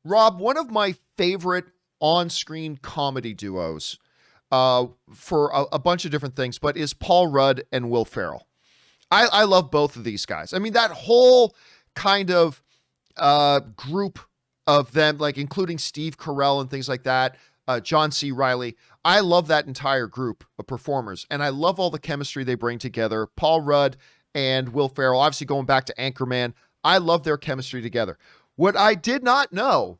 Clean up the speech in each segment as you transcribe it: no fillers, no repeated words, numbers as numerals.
Rob, one of my favorite on-screen comedy duos for a bunch of different things, but is Paul Rudd and Will Ferrell. I love both of these guys. I mean, that whole kind of group of them, like including Steve Carell and things like that, John C. Reilly. I love that entire group of performers, and I love all the chemistry they bring together. Paul Rudd and Will Ferrell, obviously going back to Anchorman, I love their chemistry together. What I did not know,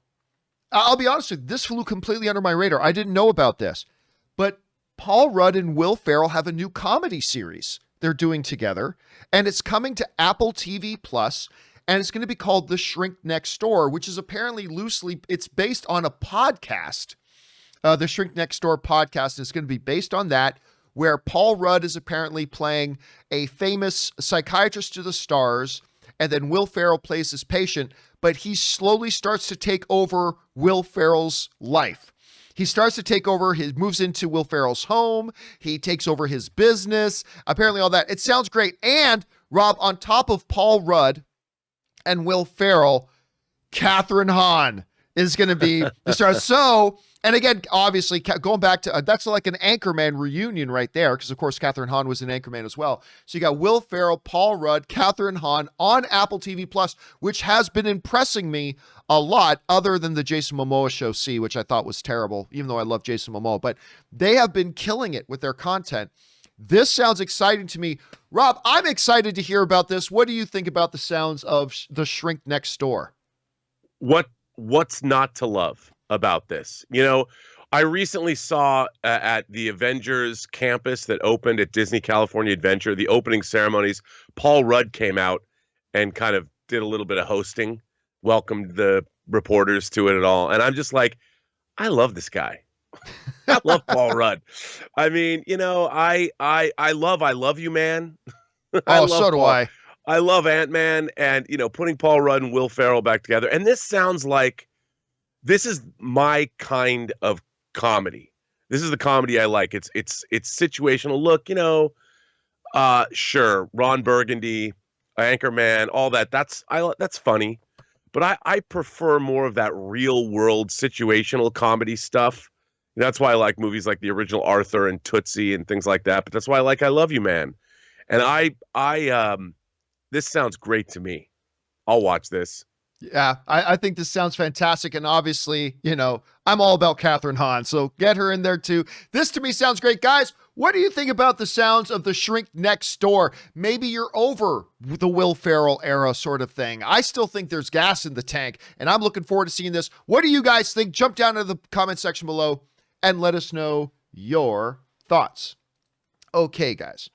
I'll be honest with you, this flew completely under my radar. I didn't know about this, but Paul Rudd and Will Ferrell have a new comedy series they're doing together, and it's coming to Apple TV Plus, and it's going to be called The Shrink Next Door, which is apparently loosely, it's based on a podcast. The Shrink Next Door podcast is going to be based on that, where Paul Rudd is apparently playing a famous psychiatrist to the stars, and then Will Ferrell plays his patient, but he slowly starts to take over Will Ferrell's life. He starts to take over, moves into Will Ferrell's home. He takes over his business. Apparently all that. It sounds great. And Rob, on top of Paul Rudd and Will Ferrell, Catherine Hahn is going to be the star. So, and again, obviously going back to, that's like an Anchorman reunion right there. Cause of course, Catherine Hahn was in Anchorman as well. So you got Will Ferrell, Paul Rudd, Catherine Hahn on Apple TV Plus, which has been impressing me a lot, other than the Jason Momoa show C, which I thought was terrible, even though I love Jason Momoa, but they have been killing it with their content. This sounds exciting to me. Rob, I'm excited to hear about this. What do you think about the sounds of The Shrink Next Door? What's not to love about this? You know, I recently saw at the Avengers campus that opened at Disney California Adventure, the opening ceremonies, Paul Rudd came out and kind of did a little bit of hosting, welcomed the reporters to it at all. And I'm just like, I love this guy. I love Paul Rudd. I mean, you know, I love you, man. Oh, so do I. I love Ant-Man, and, you know, putting Paul Rudd and Will Ferrell back together. And this sounds like, this is my kind of comedy. This is the comedy I like. It's situational. Look, you know, sure, Ron Burgundy, Anchorman, all that. That's funny. But I prefer more of that real world situational comedy stuff. That's why I like movies like the original Arthur and Tootsie and things like that. But that's why I like I Love You, Man. And this sounds great to me. I'll watch this. Yeah, I think this sounds fantastic. And obviously, you know, I'm all about Catherine Hahn, so get her in there too. This to me sounds great. Guys, what do you think about the sounds of The Shrink Next Door? Maybe you're over the Will Ferrell era sort of thing. I still think there's gas in the tank, and I'm looking forward to seeing this. What do you guys think? Jump down into the comment section below and let us know your thoughts. Okay, guys.